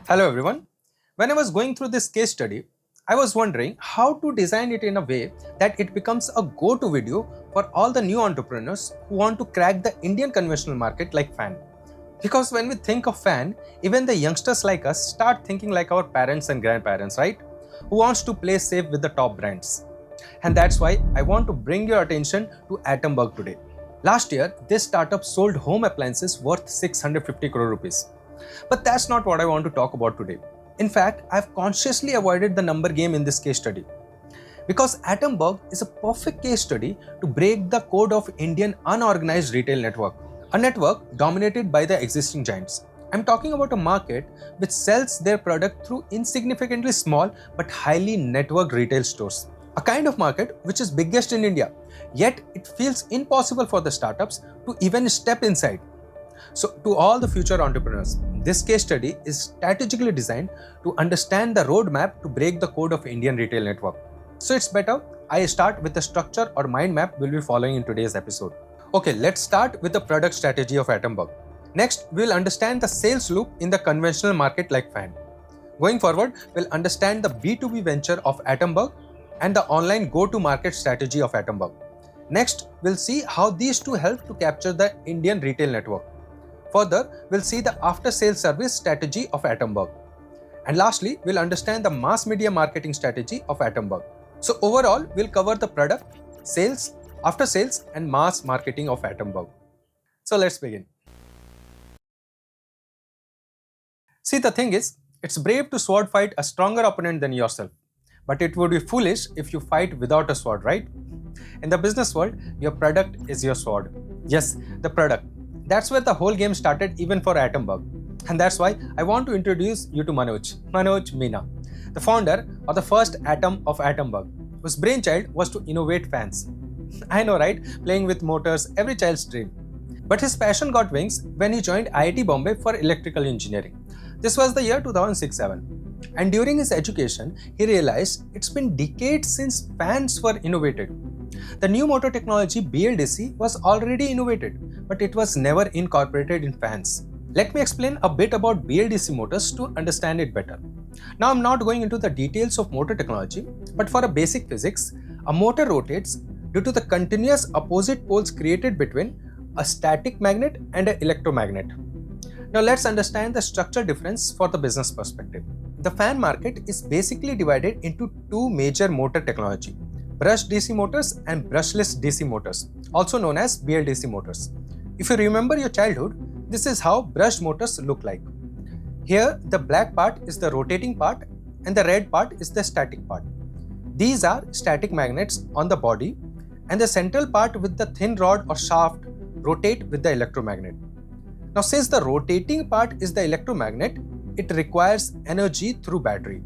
Hello everyone. When I was going through this case study, I was wondering how to design it in a way that it becomes a go-to video for all the new entrepreneurs who want to crack the Indian conventional market like fan. Because when we think of fan, even the youngsters like us start thinking like our parents and grandparents, right? Who wants to play safe with the top brands. And that's why I want to bring your attention to Atomberg today. Last year, this startup sold home appliances worth 650 crore rupees. But that's not what I want to talk about today. In fact, I've consciously avoided the number game in this case study. Because Atomberg is a perfect case study to break the code of Indian unorganized retail network. A network dominated by the existing giants. I'm talking about a market which sells their product through insignificantly small but highly networked retail stores. A kind of market which is biggest in India, yet it feels impossible for the startups to even step inside. So, to all the future entrepreneurs, this case study is strategically designed to understand the roadmap to break the code of Indian retail network. So, it's better I start with the structure or mind map we'll be following in today's episode. Okay, let's start with the product strategy of Atomberg. Next, we'll understand the sales loop in the conventional market like fan. Going forward, we'll understand the B2B venture of Atomberg and the online go-to-market strategy of Atomberg. Next, we'll see how these two help to capture the Indian retail network. Further, we'll see the after-sales service strategy of Atomberg. And lastly, we'll understand the mass media marketing strategy of Atomberg. So overall, we'll cover the product, sales, after-sales and mass marketing of Atomberg. So let's begin. See, the thing is, it's brave to sword fight a stronger opponent than yourself. But it would be foolish if you fight without a sword, right? In the business world, your product is your sword. Yes, the product. That's where the whole game started even for Atomberg. And that's why I want to introduce you to Manoj Meena, the founder of the first atom of Atomberg, whose brainchild was to innovate fans. I know, right? Playing with motors, every child's dream. But his passion got wings when he joined IIT Bombay for electrical engineering. This was the year 2006-7. And during his education, he realized it's been decades since fans were innovated. The new motor technology BLDC was already innovated, but it was never incorporated in fans. Let me explain a bit about BLDC motors to understand it better. Now I'm not going into the details of motor technology, but for a basic physics, a motor rotates due to the continuous opposite poles created between a static magnet and an electromagnet. Now let's understand the structural difference for the business perspective. The fan market is basically divided into two major motor technology: brushed DC motors and brushless DC motors, also known as BLDC motors. If you remember your childhood, this is how brushed motors look like. Here, the black part is the rotating part and the red part is the static part. These are static magnets on the body, and the central part with the thin rod or shaft rotate with the electromagnet. Now, since the rotating part is the electromagnet, it requires energy through battery.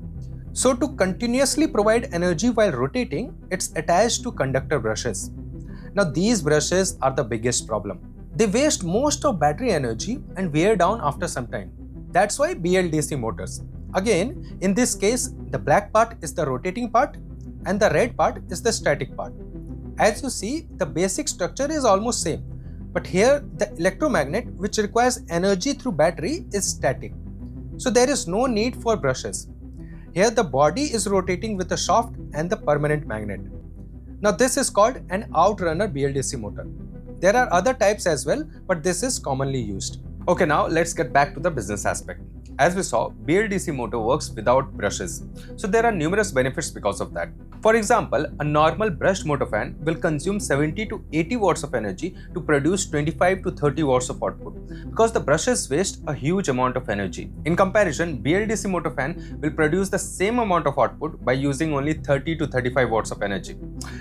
So to continuously provide energy while rotating, it's attached to conductor brushes. Now these brushes are the biggest problem. They waste most of battery energy and wear down after some time. That's why BLDC motors. Again, in this case, the black part is the rotating part and the red part is the static part. As you see, the basic structure is almost same. But here, the electromagnet, which requires energy through battery, is static. So there is no need for brushes. Here the body is rotating with the shaft and the permanent magnet. Now this is called an outrunner BLDC motor. There are other types as well, but this is commonly used. Okay, now let's get back to the business aspect. As we saw, BLDC motor works without brushes. So there are numerous benefits because of that. For example, a normal brushed motor fan will consume 70 to 80 watts of energy to produce 25 to 30 watts of output because the brushes waste a huge amount of energy. In comparison, BLDC motor fan will produce the same amount of output by using only 30 to 35 watts of energy.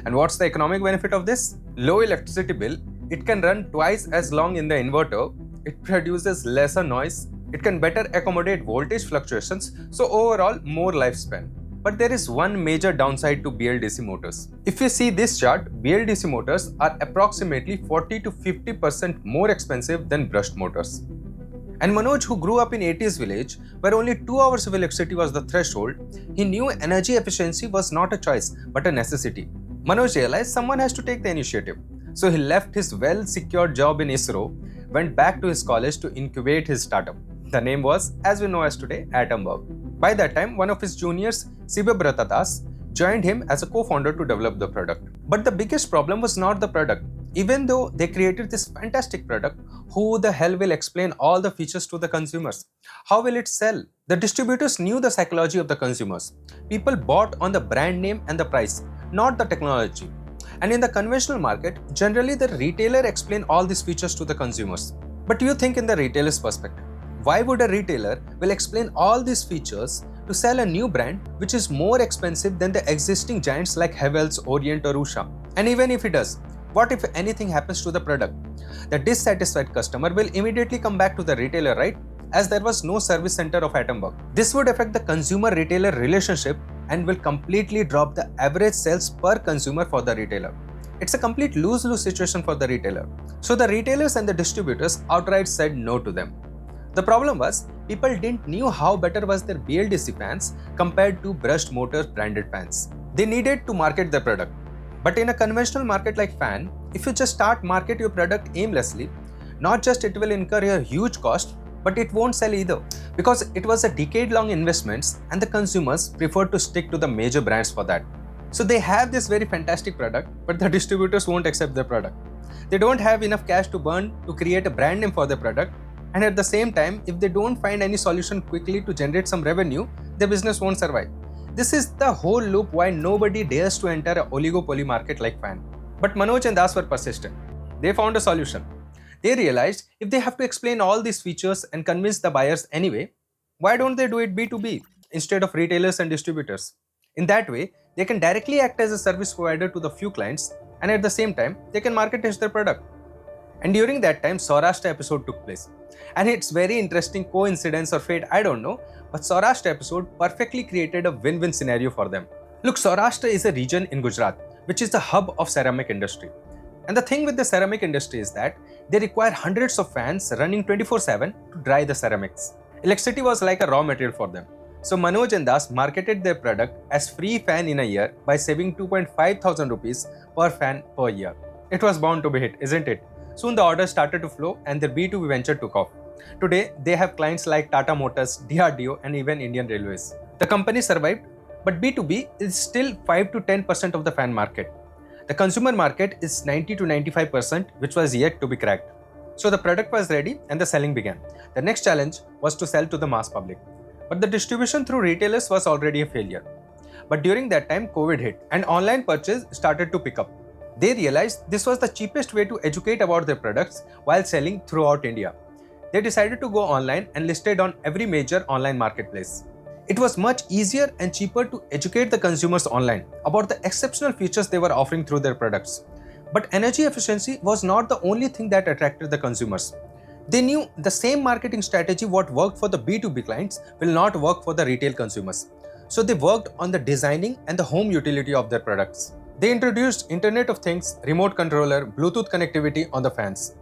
And what's the economic benefit of this? Low electricity bill. It can run twice as long in the inverter. It produces lesser noise. It can better accommodate voltage fluctuations, so overall more lifespan. But there is one major downside to BLDC motors. If you see this chart, BLDC motors are approximately 40 to 50% more expensive than brushed motors. And Manoj, who grew up in 80s village, where only 2 hours of electricity was the threshold, he knew energy efficiency was not a choice, but a necessity. Manoj realized someone has to take the initiative. So he left his well-secured job in ISRO, went back to his college to incubate his startup. The name was, as we know as today, Atomberg. By that time, one of his juniors, Sibabrata Das, joined him as a co-founder to develop the product. But the biggest problem was not the product. Even though they created this fantastic product, who the hell will explain all the features to the consumers? How will it sell? The distributors knew the psychology of the consumers. People bought on the brand name and the price, not the technology. And in the conventional market, generally the retailer explains all these features to the consumers. But you think in the retailer's perspective, why would a retailer will explain all these features to sell a new brand which is more expensive than the existing giants like Havells, Orient or Usha? And even if it does, what if anything happens to the product? The dissatisfied customer will immediately come back to the retailer, right? As there was no service center of Atomberg. This would affect the consumer-retailer relationship and will completely drop the average sales per consumer for the retailer. It's a complete lose-lose situation for the retailer. So the retailers and the distributors outright said no to them. The problem was, people didn't knew how better was their BLDC fans compared to brushed motor branded fans. They needed to market their product. But in a conventional market like fan, if you just start market your product aimlessly, not just it will incur a huge cost, but it won't sell either, because it was a decade-long investments and the consumers preferred to stick to the major brands for that. So they have this very fantastic product, but the distributors won't accept their product. They don't have enough cash to burn to create a brand name for their product, and at the same time, if they don't find any solution quickly to generate some revenue, their business won't survive. This is the whole loop why nobody dares to enter an oligopoly market like fan. But Manoj and Das were persistent. They found a solution. They realized if they have to explain all these features and convince the buyers anyway, why don't they do it B2B instead of retailers and distributors? In that way, they can directly act as a service provider to the few clients, and at the same time, they can market their product. And during that time, Saurashtra episode took place. And it's very interesting coincidence or fate, I don't know, but Saurashtra episode perfectly created a win-win scenario for them. Look, Saurashtra is a region in Gujarat, which is the hub of ceramic industry. And the thing with the ceramic industry is that they require hundreds of fans running 24/7 to dry the ceramics. Electricity was like a raw material for them. So Manoj and Das marketed their product as free fan in a year by saving 2.5 thousand rupees per fan per year. It was bound to be hit, isn't it? Soon the orders started to flow and their B2B venture took off. Today, they have clients like Tata Motors, DRDO and even Indian Railways. The company survived, but B2B is still 5 to 10% of the fan market. The consumer market is 90 to 95%, which was yet to be cracked. So the product was ready and the selling began. The next challenge was to sell to the mass public. But the distribution through retailers was already a failure. But during that time, COVID hit and online purchase started to pick up. They realized this was the cheapest way to educate about their products while selling throughout India. They decided to go online and listed on every major online marketplace. It was much easier and cheaper to educate the consumers online about the exceptional features they were offering through their products. But energy efficiency was not the only thing that attracted the consumers. They knew the same marketing strategy what worked for the B2B clients will not work for the retail consumers. So they worked on the designing and the home utility of their products. They introduced Internet of Things, remote controller, Bluetooth connectivity on the fans.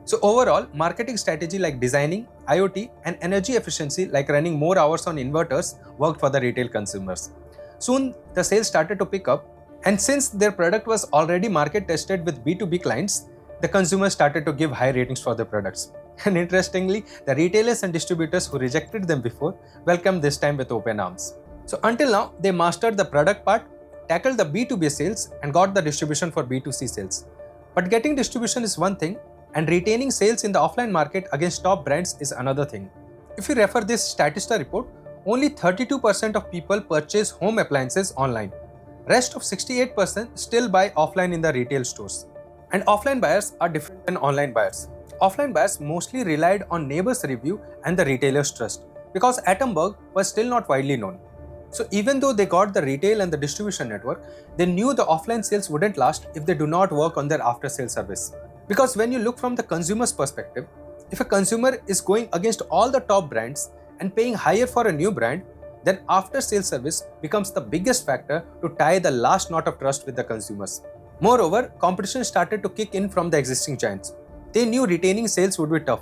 So overall, marketing strategy like designing, IoT and energy efficiency like running more hours on inverters worked for the retail consumers. Soon, the sales started to pick up, and since their product was already market tested with B2B clients, the consumers started to give high ratings for their products. And interestingly, the retailers and distributors who rejected them before welcomed this time with open arms. So until now, they mastered the product part, tackled the B2B sales and got the distribution for B2C sales. But getting distribution is one thing, and retaining sales in the offline market against top brands is another thing. If you refer this Statista report, only 32% of people purchase home appliances online. Rest of 68% still buy offline in the retail stores. And offline buyers are different than online buyers. Offline buyers mostly relied on neighbors' review and the retailer's trust because Atomberg was still not widely known. So even though they got the retail and the distribution network, they knew the offline sales wouldn't last if they do not work on their after-sales service. Because when you look from the consumer's perspective, if a consumer is going against all the top brands and paying higher for a new brand, then after-sales service becomes the biggest factor to tie the last knot of trust with the consumers. Moreover, competition started to kick in from the existing giants. They knew retaining sales would be tough.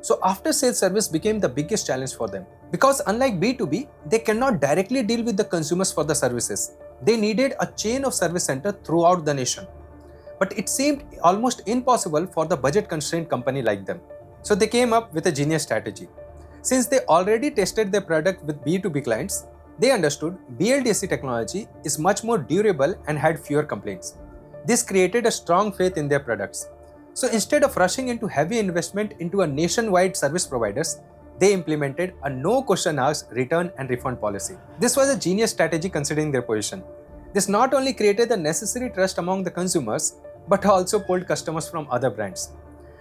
So after-sales service became the biggest challenge for them. Because unlike B2B, they cannot directly deal with the consumers for the services. They needed a chain of service centers throughout the nation. But it seemed almost impossible for the budget-constrained company like them. So they came up with a genius strategy. Since they already tested their product with B2B clients, they understood BLDC technology is much more durable and had fewer complaints. This created a strong faith in their products. So instead of rushing into heavy investment into a nationwide service providers, they implemented a no question asked return and refund policy. This was a genius strategy considering their position. This not only created the necessary trust among the consumers, but also pulled customers from other brands.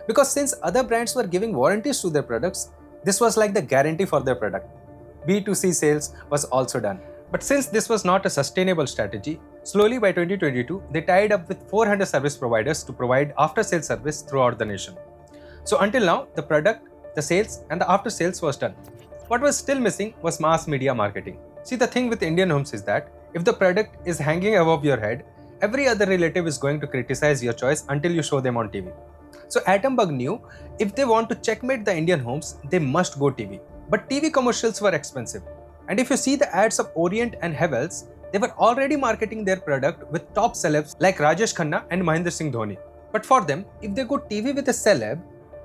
Because since other brands were giving warranties to their products, this was like the guarantee for their product. B2C sales was also done. But since this was not a sustainable strategy, slowly by 2022, they tied up with 400 service providers to provide after-sales service throughout the nation. So until now, the product, the sales and the after-sales was done. What was still missing was mass media marketing. See, the thing with Indian homes is that if the product is hanging above your head, every other relative is going to criticize your choice until you show them on TV. So Atomberg knew if they want to checkmate the Indian homes, they must go TV. But TV commercials were expensive. And if you see the ads of Orient and Havells, they were already marketing their product with top celebs like Rajesh Khanna and Mahendra Singh Dhoni. But for them, if they go TV with a celeb,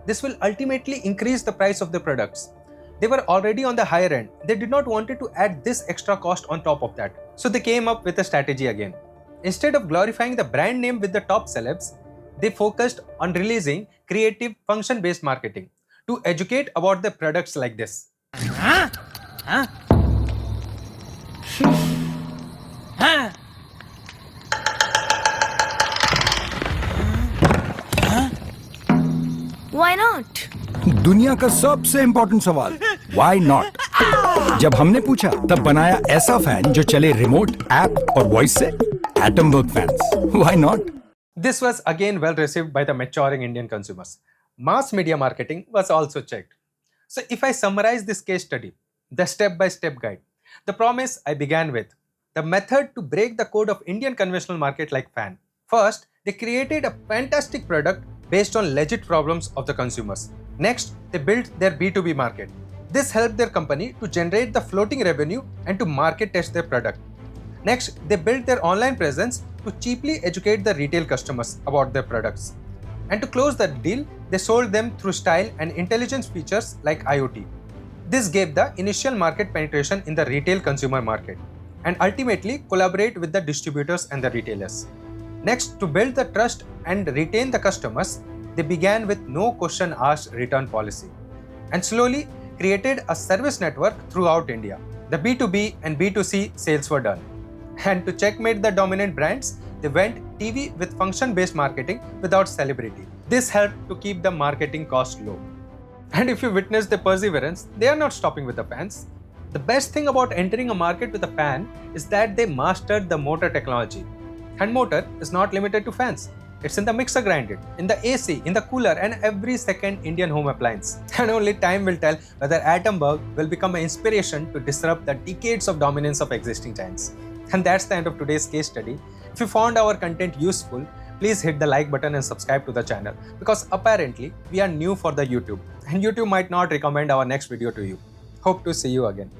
this will ultimately increase the price of the products. They were already on the higher end. They did not want to add this extra cost on top of that. So they came up with a strategy again. Instead of glorifying the brand name with the top celebs, they focused on releasing creative function-based marketing to educate about the products like this. Why not? दुनिया का सबसे important सवाल, Why not? जब हमने पूछा तब बनाया ऐसा फैन जो चले रिमोट, ऐप और वॉइस से, Atomberg fans. Why not? This was again well received by the maturing Indian consumers. Mass media marketing was also checked. So if I summarize this case study, the step-by-step guide, the promise I began with, the method to break the code of Indian conventional market like fan. First, they created a fantastic product based on legit problems of the consumers. Next, they built their B2B market. This helped their company to generate the floating revenue and to market test their product. Next, they built their online presence to cheaply educate the retail customers about their products. And to close that deal, they sold them through style and intelligence features like IoT. This gave the initial market penetration in the retail consumer market and ultimately collaborate with the distributors and the retailers. Next, to build the trust and retain the customers, they began with no question asked return policy and slowly created a service network throughout India. The B2B and B2C sales were done. And to checkmate the dominant brands, they went TV with function-based marketing without celebrity. This helped to keep the marketing cost low. And if you witness the perseverance, they are not stopping with the fans. The best thing about entering a market with a fan is that they mastered the motor technology. And motor is not limited to fans. It's in the mixer grinder, in the AC, in the cooler and every second Indian home appliance. And only time will tell whether Atomberg will become an inspiration to disrupt the decades of dominance of existing giants. And that's the end of today's case study. If you found our content useful, please hit the like button and subscribe to the channel because apparently we are new for the YouTube and YouTube might not recommend our next video to you. Hope to see you again.